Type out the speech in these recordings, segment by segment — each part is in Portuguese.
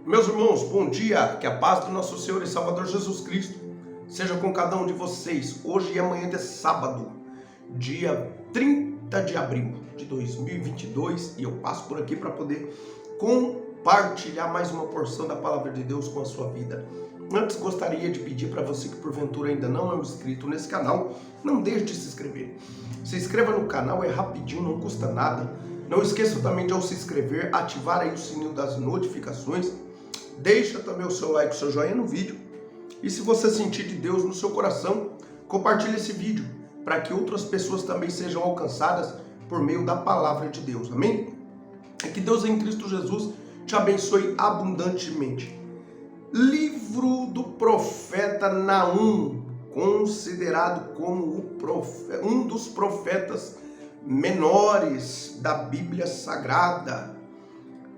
Meus irmãos, bom dia, que a paz do nosso Senhor e Salvador Jesus Cristo seja com cada um de vocês, hoje e amanhã de sábado, dia 30 de abril de 2022, e eu passo por aqui para poder compartilhar mais uma porção da Palavra de Deus com a sua vida. Antes gostaria de pedir para você que porventura ainda não é inscrito nesse canal, não deixe de se inscrever. Se inscreva no canal, é rapidinho, não custa nada. Não esqueça também de ao se inscrever, ativar aí o sininho das notificações. Deixa também o seu like, o seu joinha no vídeo. E se você sentir de Deus no seu coração, compartilhe esse vídeo para que outras pessoas também sejam alcançadas por meio da palavra de Deus. Amém? E que Deus em Cristo Jesus te abençoe abundantemente. Livro do profeta Naum, considerado como um dos profetas menores da Bíblia Sagrada.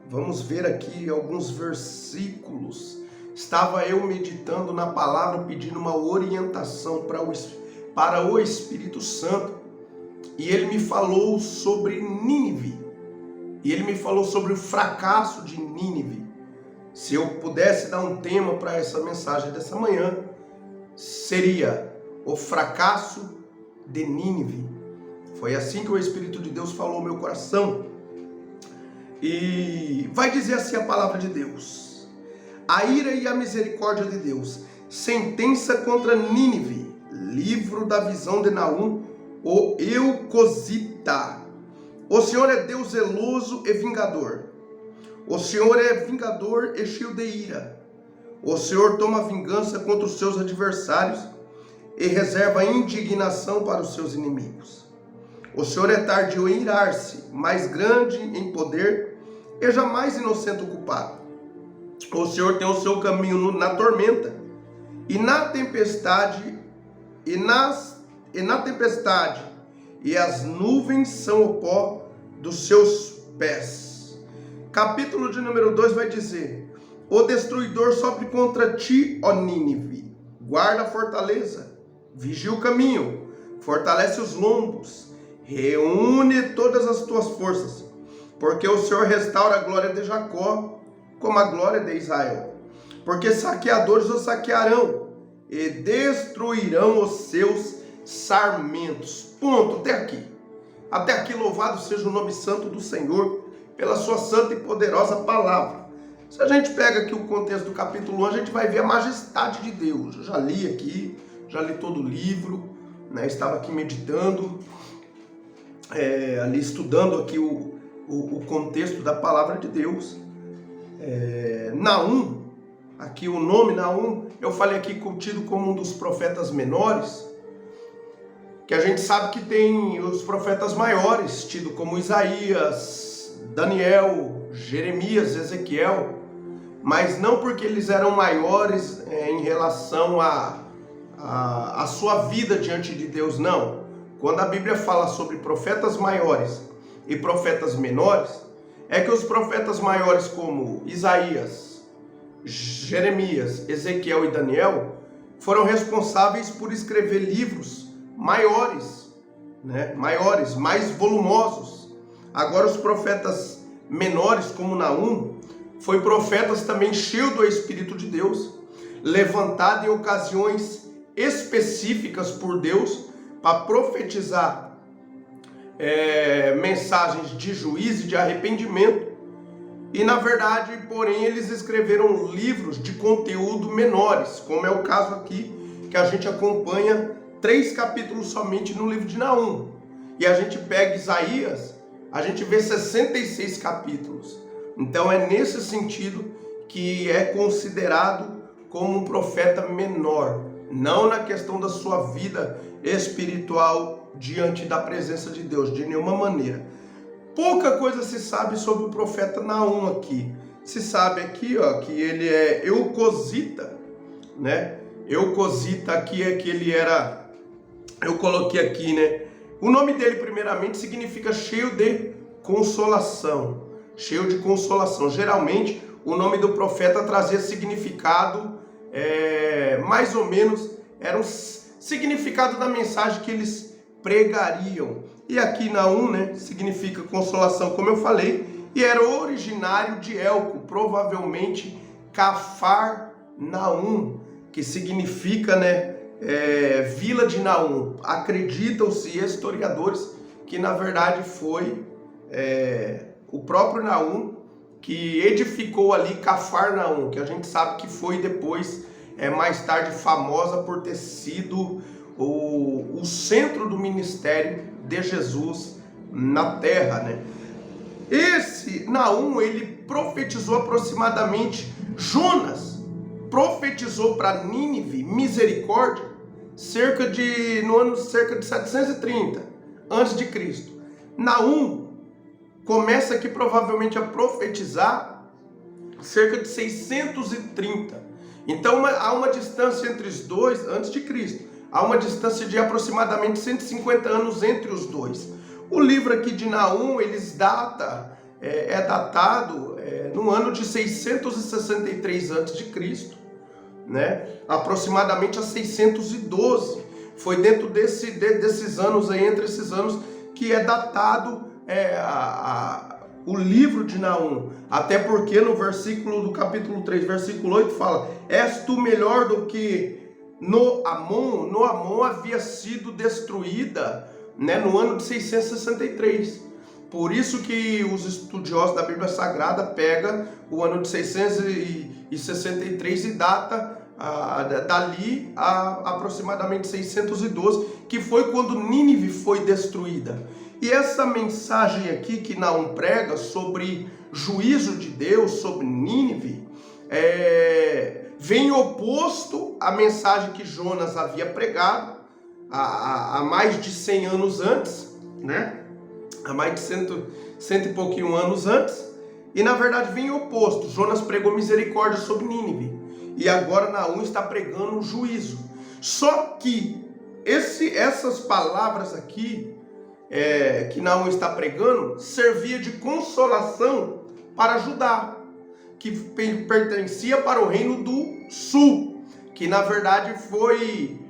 Vamos ver aqui alguns versículos. Estava eu meditando na palavra, pedindo uma orientação para o Espírito Santo. E ele me falou sobre Nínive. E ele me falou sobre o fracasso de Nínive. Se eu pudesse dar um tema para essa mensagem dessa manhã, seria o fracasso de Nínive. Foi assim que o Espírito de Deus falou ao meu coração. E vai dizer assim a palavra de Deus: a ira e a misericórdia de Deus, sentença contra Nínive, livro da visão de Naum, o Eucosita. O Senhor é Deus zeloso e vingador. O Senhor é vingador e cheio de ira. O Senhor toma vingança contra os seus adversários e reserva indignação para os seus inimigos. O Senhor é tardio em irar-se, mais grande em poder e jamais inocente o culpado. O Senhor tem o seu caminho na tormenta e na tempestade, e as nuvens são o pó dos seus pés. Capítulo de número 2 vai dizer: o destruidor sopra contra ti, ó Nínive. Guarda a fortaleza, vigia o caminho, fortalece os lombos, reúne todas as tuas forças, porque o Senhor restaura a glória de Jacó, como a glória de Israel. Porque saqueadores o saquearão e destruirão os seus sarmentos. Ponto, até aqui. Até aqui, louvado seja o nome santo do Senhor, pela sua santa e poderosa palavra. Se a gente pega aqui o contexto do capítulo 1, a gente vai ver a majestade de Deus. Eu já li aqui, já li todo o livro, né? Estava aqui meditando, ali estudando aqui o contexto da palavra de Deus. Naum, aqui o nome Naum, eu falei aqui tido como um dos profetas menores, que a gente sabe que tem os profetas maiores, tido como Isaías, Daniel, Jeremias, Ezequiel, mas não porque eles eram maiores em relação à sua vida diante de Deus, não. Quando a Bíblia fala sobre profetas maiores e profetas menores, é que os profetas maiores como Isaías, Jeremias, Ezequiel e Daniel foram responsáveis por escrever livros maiores, né? Maiores, mais volumosos. Agora os profetas menores como Naum foi profetas também cheio do Espírito de Deus, levantado em ocasiões específicas por Deus para profetizar mensagens de juízo e de arrependimento. E na verdade, porém, eles escreveram livros de conteúdo menores, como é o caso aqui, que a gente acompanha 3 capítulos somente no livro de Naum. E a gente pega Isaías, a gente vê 66 capítulos. Então é nesse sentido que é considerado como um profeta menor, não na questão da sua vida espiritual diante da presença de Deus, de nenhuma maneira. Pouca coisa se sabe sobre o profeta Naum aqui. Se sabe aqui, que ele é Eucosita, né? Eucosita aqui é que ele era, eu coloquei aqui, né? O nome dele, primeiramente, significa cheio de consolação. Cheio de consolação. Geralmente, o nome do profeta trazia significado, mais ou menos, era um significado da mensagem que eles pregariam. E aqui Naum, né, significa consolação, como eu falei, e era originário de Elco, provavelmente Cafarnaum, que significa, né, Vila de Naum. Acreditam-se historiadores que na verdade foi o próprio Naum que edificou ali Cafarnaum, que a gente sabe que foi depois, mais tarde, famosa por ter sido o centro do ministério de Jesus na terra, né? Esse Naum, ele profetizou aproximadamente, Jonas profetizou para Nínive misericórdia no ano cerca de 730 a.C. Naum começa aqui provavelmente a profetizar cerca de 630. Então há uma distância entre os dois, antes de Cristo, há uma distância de aproximadamente 150 anos entre os dois. O livro aqui de Naum, é datado no ano de 663 a.C., né? Aproximadamente a 612. Foi dentro desses anos, entre esses anos, que é datado o livro de Naum. Até porque no versículo do capítulo 3, versículo 8, fala: és tu melhor do que Noamon? Noamon havia sido destruída, né, no ano de 663. Por isso que os estudiosos da Bíblia Sagrada pegam o ano de 663 e data dali a aproximadamente 612, que foi quando Nínive foi destruída. E essa mensagem aqui que Naum prega sobre juízo de Deus sobre Nínive vem oposto à mensagem que Jonas havia pregado há mais de 100 anos antes, né? Há mais de cento e pouquinho anos antes. E na verdade vem oposto. Jonas pregou misericórdia sobre Nínive, e agora Naum está pregando um juízo. Só que essas palavras aqui que Naum está pregando servia de consolação para Judá, que pertencia para o reino do sul, que na verdade foi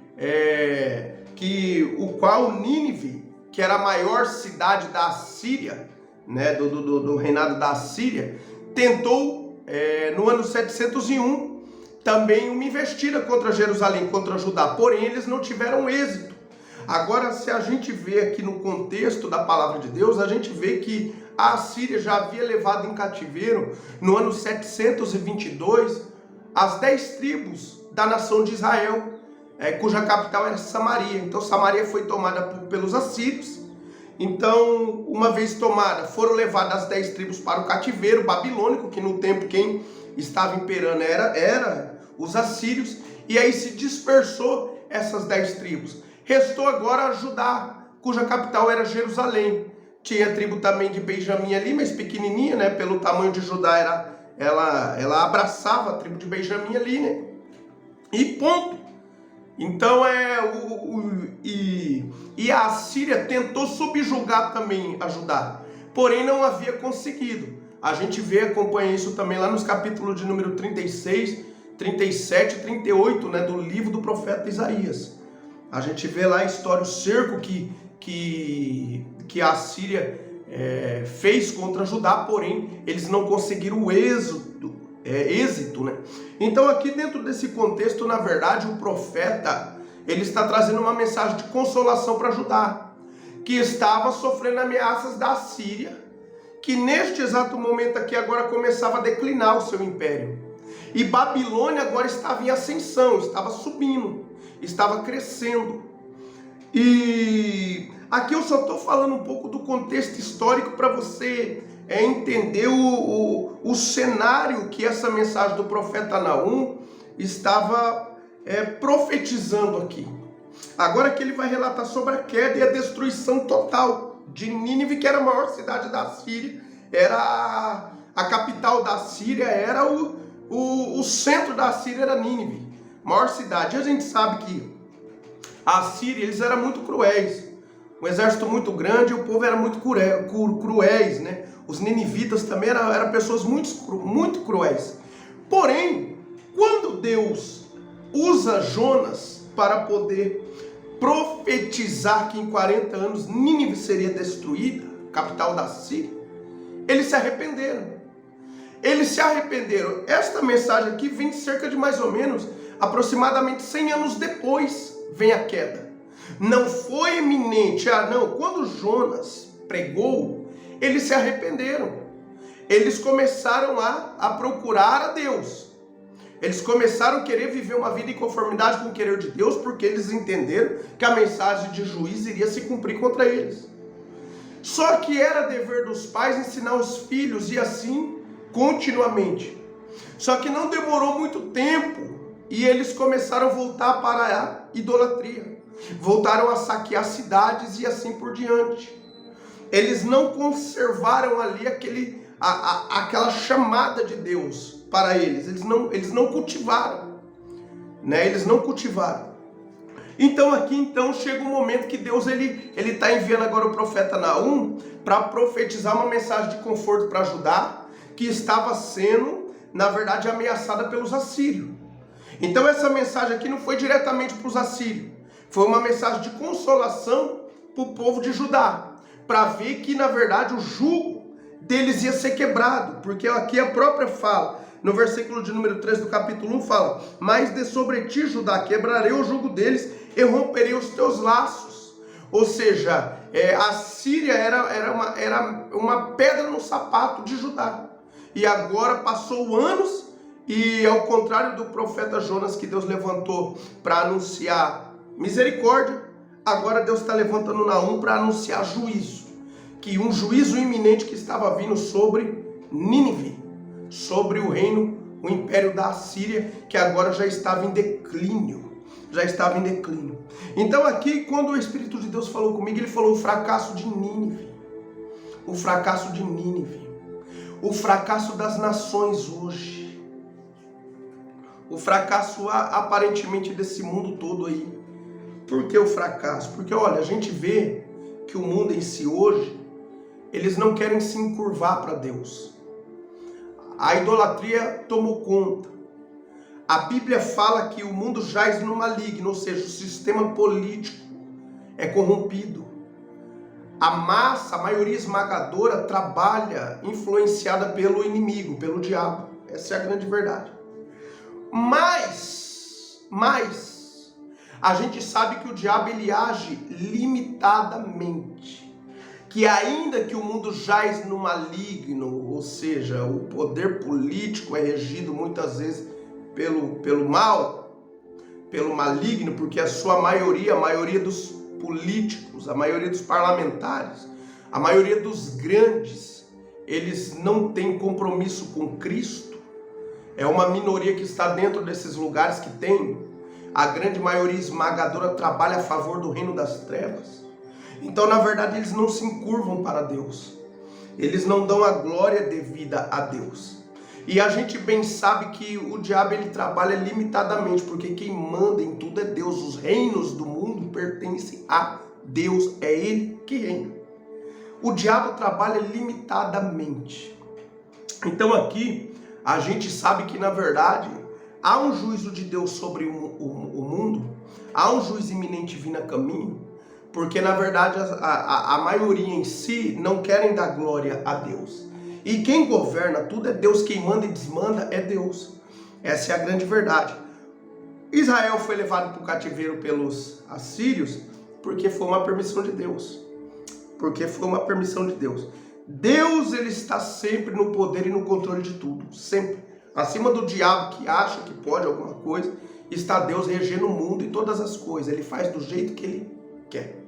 o qual Nínive, que era a maior cidade da Assíria, né, do reinado da Assíria, tentou no ano 701 também uma investida contra Jerusalém, contra Judá, porém eles não tiveram êxito. Agora, se a gente vê aqui no contexto da palavra de Deus, a gente vê que a Assíria já havia levado em cativeiro, no ano 722, as 10 tribos da nação de Israel, cuja capital era Samaria. Então Samaria foi tomada pelos assírios. Então, uma vez tomada, foram levadas as 10 tribos para o cativeiro babilônico, que no tempo quem estava imperando era os assírios, e aí se dispersou essas 10 tribos. Restou agora Judá, cuja capital era Jerusalém. Tinha a tribo também de Benjamim ali, mas pequenininha, né? Pelo tamanho de Judá, ela abraçava a tribo de Benjamim ali, né? E ponto. Então e a Assíria tentou subjugar também a Judá, porém não havia conseguido. A gente acompanha isso também lá nos capítulos de número 36, 37 e 38, né, do livro do profeta Isaías. A gente vê lá a história, o cerco que a Assíria fez contra Judá, porém eles não conseguiram o êxito, né? Então aqui dentro desse contexto, na verdade, o profeta, ele está trazendo uma mensagem de consolação para Judá, que estava sofrendo ameaças da Assíria, que neste exato momento aqui agora começava a declinar o seu império. E Babilônia agora estava em ascensão, estava subindo, estava crescendo. E aqui eu só estou falando um pouco do contexto histórico para você entender o cenário que essa mensagem do profeta Naum estava profetizando aqui. Agora que ele vai relatar sobre a queda e a destruição total de Nínive, que era a maior cidade da Síria, era a capital da Síria, era o centro da Síria, era Nínive, maior cidade. E a gente sabe que a Síria, eles eram muito cruéis, um exército muito grande, o povo era muito cruéis, né? Os ninivitas também eram pessoas muito cruéis. Porém, quando Deus usa Jonas para poder profetizar que em 40 anos Nínive seria destruída, capital da Síria, eles se arrependeram. eles se arrependeram. Esta mensagem aqui vem cerca de mais ou menos, aproximadamente 100 anos depois, vem a queda. Não foi eminente, não, quando Jonas pregou, eles se arrependeram. Eles começaram a procurar a Deus. Eles começaram a querer viver uma vida em conformidade com o querer de Deus, porque eles entenderam que a mensagem de juízo iria se cumprir contra eles. Só que era dever dos pais ensinar os filhos, e assim continuamente. Só que não demorou muito tempo e eles começaram a voltar para a idolatria. Voltaram a saquear cidades e assim por diante. Eles não conservaram ali aquela chamada de Deus para eles. Eles não cultivaram, né? Eles não cultivaram. Então aqui chega um momento que Deus ele está enviando agora o profeta Naum para profetizar uma mensagem de conforto para Judá, que estava sendo, na verdade, ameaçada pelos assírios. Então essa mensagem aqui não foi diretamente para os assírios, foi uma mensagem de consolação para o povo de Judá, para ver que, na verdade, o jugo deles ia ser quebrado, porque aqui a própria fala, no versículo de número 3 do capítulo 1 fala: mas de sobre ti, Judá, quebrarei o jugo deles e romperei os teus laços. Ou seja, a Síria era uma pedra no sapato de Judá. E agora passou anos, e ao contrário do profeta Jonas, que Deus levantou para anunciar misericórdia, agora Deus está levantando Naum para anunciar juízo. Que um juízo iminente que estava vindo sobre Nínive, sobre o reino, o império da Assíria, que agora já estava em declínio. Então aqui, quando o Espírito de Deus falou comigo, ele falou o fracasso de Nínive. O fracasso de Nínive. O fracasso das nações hoje. O fracasso aparentemente desse mundo todo aí. Por que o fracasso? Porque olha, a gente vê que o mundo em si hoje, eles não querem se encurvar para Deus. A idolatria tomou conta. A Bíblia fala que o mundo jaz no maligno, ou seja, o sistema político é corrompido. A massa, a maioria esmagadora, trabalha influenciada pelo inimigo, pelo diabo. Essa é a grande verdade. Mas, a gente sabe que o diabo ele age limitadamente. Que ainda que o mundo jaz no maligno, ou seja, o poder político é regido muitas vezes pelo mal, pelo maligno, porque a maioria dos políticos, a maioria dos parlamentares, a maioria dos grandes, eles não têm compromisso com Cristo. É uma minoria que está dentro desses lugares que tem. A grande maioria esmagadora trabalha a favor do reino das trevas. Então, na verdade, eles não se encurvam para Deus. Eles não dão a glória devida a Deus. E a gente bem sabe que o diabo ele trabalha limitadamente, porque quem manda em tudo é Deus. Os reinos do mundo pertencem a Deus, é Ele que reina. O diabo trabalha limitadamente. Então aqui a gente sabe que na verdade há um juízo de Deus sobre o mundo, há um juízo iminente vindo a caminho, porque na verdade a maioria em si não querem dar glória a Deus. E quem governa tudo é Deus, quem manda e desmanda é Deus. Essa é a grande verdade. Israel foi levado para o cativeiro pelos assírios porque foi uma permissão de Deus. Deus ele está sempre no poder e no controle de tudo, sempre. Acima do diabo que acha que pode alguma coisa, está Deus regendo o mundo e todas as coisas. Ele faz do jeito que ele quer.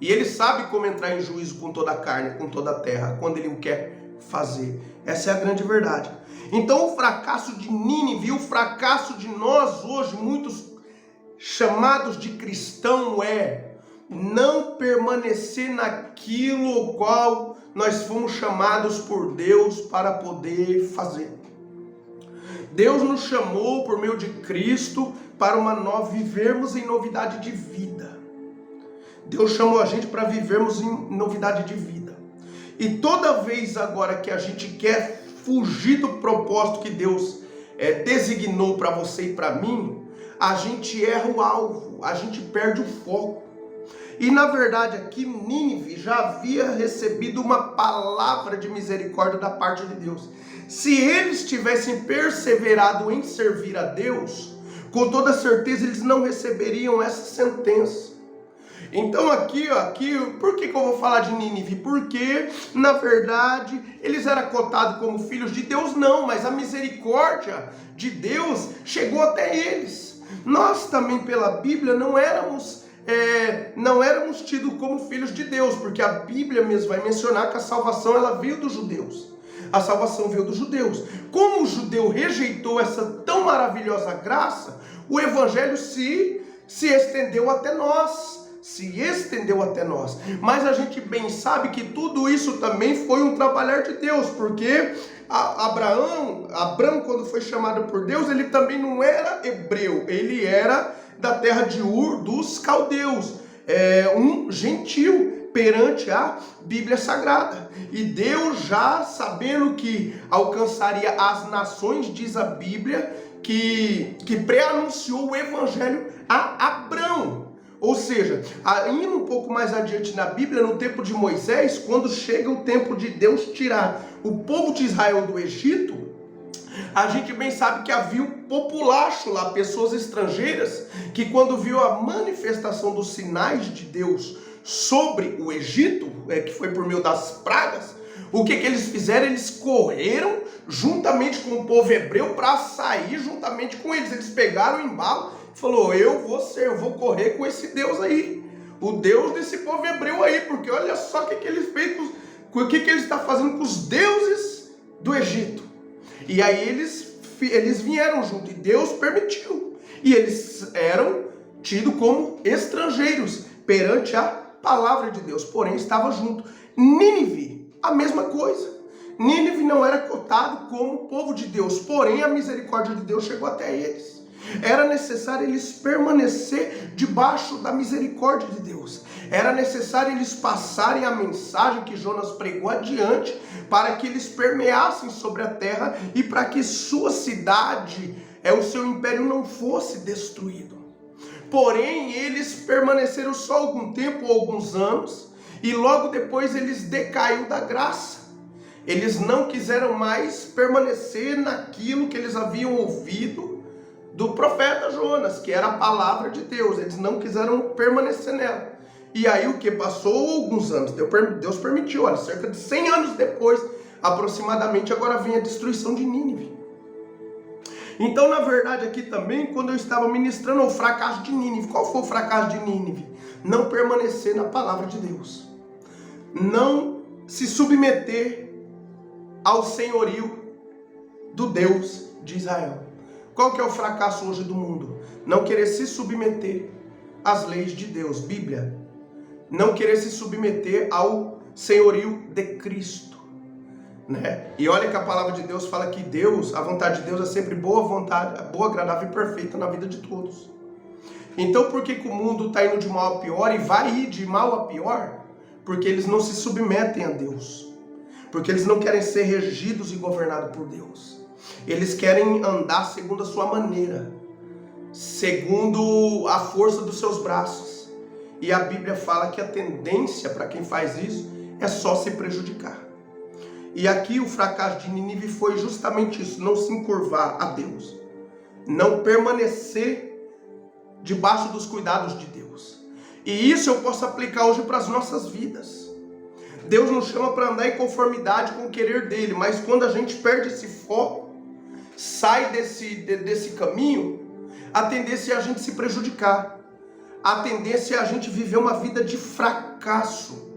E ele sabe como entrar em juízo com toda a carne, com toda a terra, quando ele o quer fazer. Essa é a grande verdade. Então o fracasso de Nínive, o fracasso de nós hoje, muitos chamados de cristão, é não permanecer naquilo ao qual nós fomos chamados por Deus para poder fazer. Deus nos chamou por meio de Cristo para vivermos em novidade de vida. Deus chamou a gente para vivermos em novidade de vida. E toda vez agora que a gente quer fugir do propósito que Deus designou para você e para mim, a gente erra o alvo, a gente perde o foco. E na verdade aqui Nínive já havia recebido uma palavra de misericórdia da parte de Deus. Se eles tivessem perseverado em servir a Deus, com toda certeza eles não receberiam essa sentença. Então aqui, por que eu vou falar de Nínive? Porque, na verdade, eles eram cotados como filhos de Deus, não, mas a misericórdia de Deus chegou até eles. Nós também, pela Bíblia, não éramos tidos como filhos de Deus, porque a Bíblia mesmo vai mencionar que a salvação ela veio dos judeus. A salvação veio dos judeus. Como o judeu rejeitou essa tão maravilhosa graça, o evangelho se estendeu até nós. Mas a gente bem sabe que tudo isso também foi um trabalhar de Deus, porque Abraão, quando foi chamado por Deus, ele também não era hebreu, ele era da terra de Ur, dos caldeus, um gentil perante a Bíblia Sagrada. E Deus, já sabendo que alcançaria as nações, diz a Bíblia, que pré-anunciou o evangelho a Abrão. Ou seja, indo um pouco mais adiante na Bíblia, no tempo de Moisés, quando chega o tempo de Deus tirar o povo de Israel do Egito, a gente bem sabe que havia um populacho lá, pessoas estrangeiras, que quando viu a manifestação dos sinais de Deus sobre o Egito, que foi por meio das pragas, o que eles fizeram? Eles correram juntamente com o povo hebreu para sair juntamente com eles. Eles pegaram o embalo e falaram: eu vou correr com esse Deus aí, o Deus desse povo hebreu aí, porque olha só o que ele fez, o que ele está fazendo com os deuses do Egito. E aí eles vieram junto e Deus permitiu. E eles eram tidos como estrangeiros perante a palavra de Deus, porém estava junto. Nínive, a mesma coisa. Nínive não era cotado como povo de Deus, porém a misericórdia de Deus chegou até eles. Era necessário eles permanecer debaixo da misericórdia de Deus. Era necessário eles passarem a mensagem que Jonas pregou adiante, para que eles permeassem sobre a terra e para que sua cidade, o seu império não fosse destruído. Porém, eles permaneceram só algum tempo, alguns anos, e logo depois eles decaiu da graça. Eles não quiseram mais permanecer naquilo que eles haviam ouvido do profeta Jonas, que era a palavra de Deus. Eles não quiseram permanecer nela. E aí o que? Passou alguns anos, Deus permitiu, olha, cerca de 100 anos depois, aproximadamente, agora vem a destruição de Nínive. Então, na verdade, aqui também, quando eu estava ministrando o fracasso de Nínive, qual foi o fracasso de Nínive? Não permanecer na palavra de Deus. Não se submeter ao senhorio do Deus de Israel. Qual que é o fracasso hoje do mundo? Não querer se submeter às leis de Deus, Bíblia. Não querer se submeter ao senhorio de Cristo, né? E olha que a palavra de Deus fala que Deus, a vontade de Deus é sempre boa, vontade, boa, agradável e perfeita na vida de todos. Então por que o mundo está indo de mal a pior e vai ir de mal a pior? Porque eles não se submetem a Deus. Porque eles não querem ser regidos e governados por Deus. Eles querem andar segundo a sua maneira, segundo a força dos seus braços. E a Bíblia fala que a tendência para quem faz isso é só se prejudicar. E aqui o fracasso de Nínive foi justamente isso, não se encurvar a Deus, não permanecer debaixo dos cuidados de Deus. E isso eu posso aplicar hoje para as nossas vidas. Deus nos chama para andar em conformidade com o querer dele, mas quando a gente perde esse foco, sai desse caminho, a tendência é a gente se prejudicar. A tendência é a gente viver uma vida de fracasso,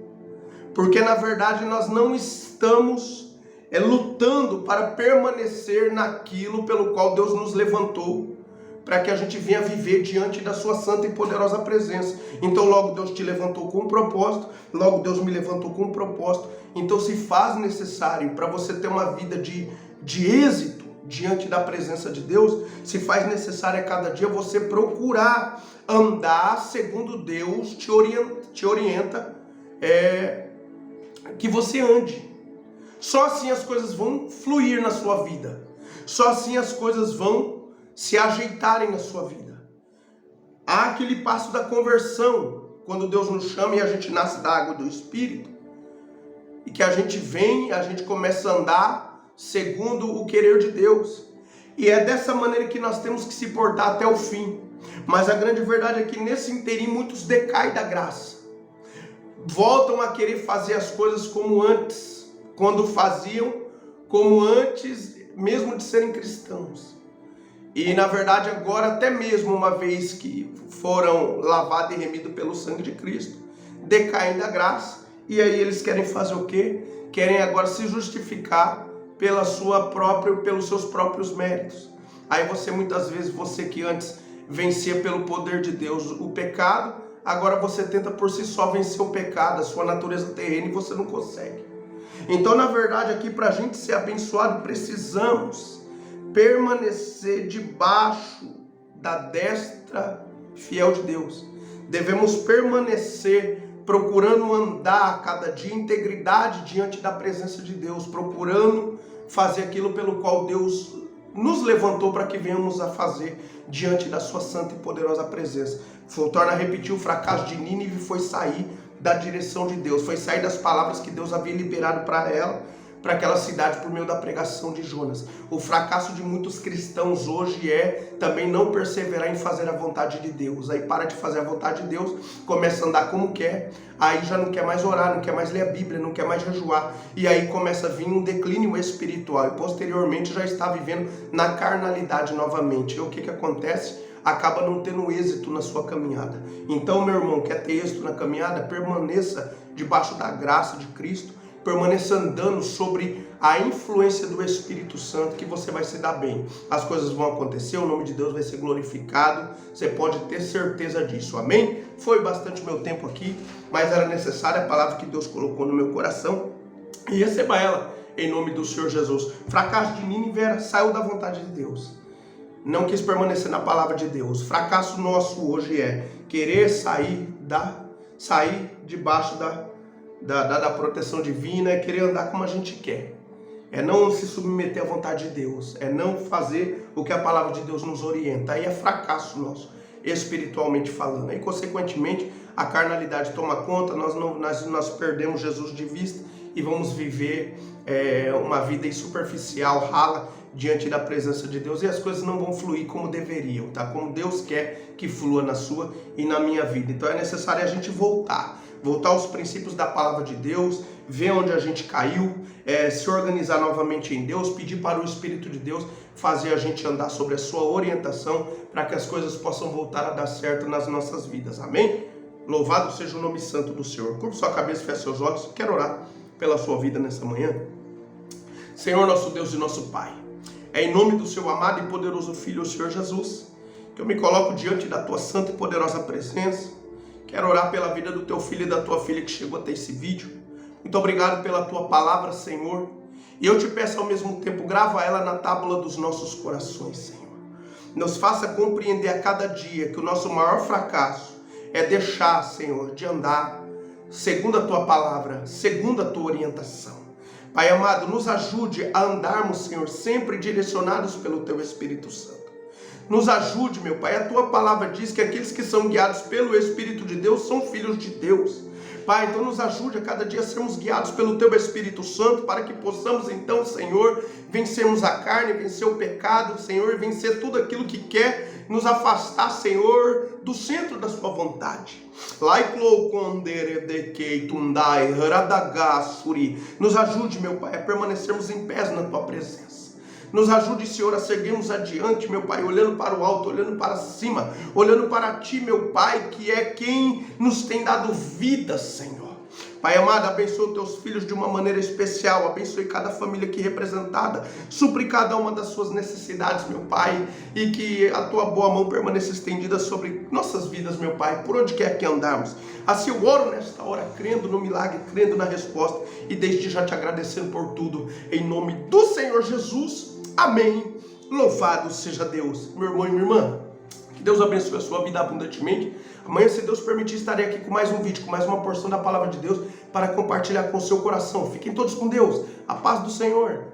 porque na verdade nós não estamos lutando para permanecer naquilo pelo qual Deus nos levantou, para que a gente venha viver diante da sua santa e poderosa presença. Então logo Deus te levantou com um propósito, logo Deus me levantou com um propósito, então se faz necessário para você ter uma vida de êxito diante da presença de Deus, se faz necessário a cada dia você procurar andar segundo Deus te orienta que você ande. Só assim as coisas vão fluir na sua vida. Só assim as coisas vão se ajeitarem na sua vida. Há aquele passo da conversão, quando Deus nos chama e a gente nasce da água e do Espírito, e que a gente vem, a gente começa a andar segundo o querer de Deus. E é dessa maneira que nós temos que se portar até o fim. Mas a grande verdade é que nesse interim muitos decaem da graça. Voltam a querer fazer as coisas como antes, quando faziam como antes, mesmo de serem cristãos. E na verdade agora, até mesmo uma vez que foram lavados e remidos pelo sangue de Cristo, decaem da graça. E aí eles querem fazer o quê? Querem agora se justificar pelos seus próprios méritos. Aí muitas vezes, você que antes vencia pelo poder de Deus o pecado, agora você tenta por si só vencer o pecado, a sua natureza terrena, e você não consegue. Então, na verdade, aqui para a gente ser abençoado, precisamos permanecer debaixo da destra fiel de Deus. Devemos permanecer procurando andar a cada dia em integridade diante da presença de Deus, procurando fazer aquilo pelo qual Deus nos levantou para que venhamos a fazer diante da sua santa e poderosa presença. Torna a repetir, o fracasso de Nínive foi sair da direção de Deus, foi sair das palavras que Deus havia liberado para aquela cidade por meio da pregação de Jonas. O fracasso de muitos cristãos hoje é também não perseverar em fazer a vontade de Deus. Aí para de fazer a vontade de Deus, começa a andar como quer, aí já não quer mais orar, não quer mais ler a Bíblia, não quer mais jejuar, e aí começa a vir um declínio espiritual, e posteriormente já está vivendo na carnalidade novamente. E o que acontece? Acaba não tendo êxito na sua caminhada. Então, meu irmão, quer ter êxito na caminhada? Permaneça debaixo da graça de Cristo, permaneça andando sobre a influência do Espírito Santo, que você vai se dar bem. As coisas vão acontecer, o nome de Deus vai ser glorificado, você pode ter certeza disso, amém? Foi bastante meu tempo aqui, mas era necessária a palavra que Deus colocou no meu coração, e receba ela em nome do Senhor Jesus. Fracasso de Nínive saiu da vontade de Deus, não quis permanecer na palavra de Deus. Fracasso nosso hoje é querer sair debaixo da proteção divina, é querer andar como a gente quer, é não se submeter à vontade de Deus, é não fazer o que a palavra de Deus nos orienta. Aí é fracasso nosso, espiritualmente falando. Aí, consequentemente, a carnalidade toma conta, nós perdemos Jesus de vista e vamos viver uma vida superficial, rala, diante da presença de Deus, e as coisas não vão fluir como deveriam, tá? Como Deus quer que flua na sua e na minha vida. Então é necessário a gente voltar aos princípios da palavra de Deus, ver onde a gente caiu, se organizar novamente em Deus, pedir para o Espírito de Deus fazer a gente andar sobre a sua orientação, para que as coisas possam voltar a dar certo nas nossas vidas, amém? Louvado seja o nome santo do Senhor. Curva sua cabeça, feche seus olhos. Quero orar pela sua vida nessa manhã. Senhor, nosso Deus e nosso Pai, é em nome do seu amado e poderoso Filho, o Senhor Jesus, que eu me coloco diante da tua santa e poderosa presença. Quero orar pela vida do teu filho e da tua filha que chegou até esse vídeo. Muito obrigado pela tua palavra, Senhor. E eu te peço ao mesmo tempo, grava ela na tábua dos nossos corações, Senhor. Nos faça compreender a cada dia que o nosso maior fracasso é deixar, Senhor, de andar segundo a tua palavra, segundo a tua orientação. Pai amado, nos ajude a andarmos, Senhor, sempre direcionados pelo teu Espírito Santo. Nos ajude, meu Pai. A tua palavra diz que aqueles que são guiados pelo Espírito de Deus são filhos de Deus. Pai, então nos ajude a cada dia a sermos guiados pelo teu Espírito Santo, para que possamos então, Senhor, vencermos a carne, vencer o pecado, Senhor, vencer tudo aquilo que quer nos afastar, Senhor, do centro da sua vontade. Nos ajude, meu Pai, a permanecermos em pés na tua presença. Nos ajude, Senhor, a seguirmos adiante, meu Pai, olhando para o alto, olhando para cima, olhando para Ti, meu Pai, que é quem nos tem dado vida, Senhor. Pai amado, abençoe os teus filhos de uma maneira especial, abençoe cada família aqui representada, supre cada uma das suas necessidades, meu Pai, e que a tua boa mão permaneça estendida sobre nossas vidas, meu Pai, por onde quer que andarmos. Assim eu oro nesta hora, crendo no milagre, crendo na resposta, e desde já te agradecendo por tudo, em nome do Senhor Jesus. Amém. Louvado seja Deus. Meu irmão e minha irmã, que Deus abençoe a sua vida abundantemente. Amanhã, se Deus permitir, estarei aqui com mais um vídeo, com mais uma porção da palavra de Deus para compartilhar com o seu coração. Fiquem todos com Deus. A paz do Senhor.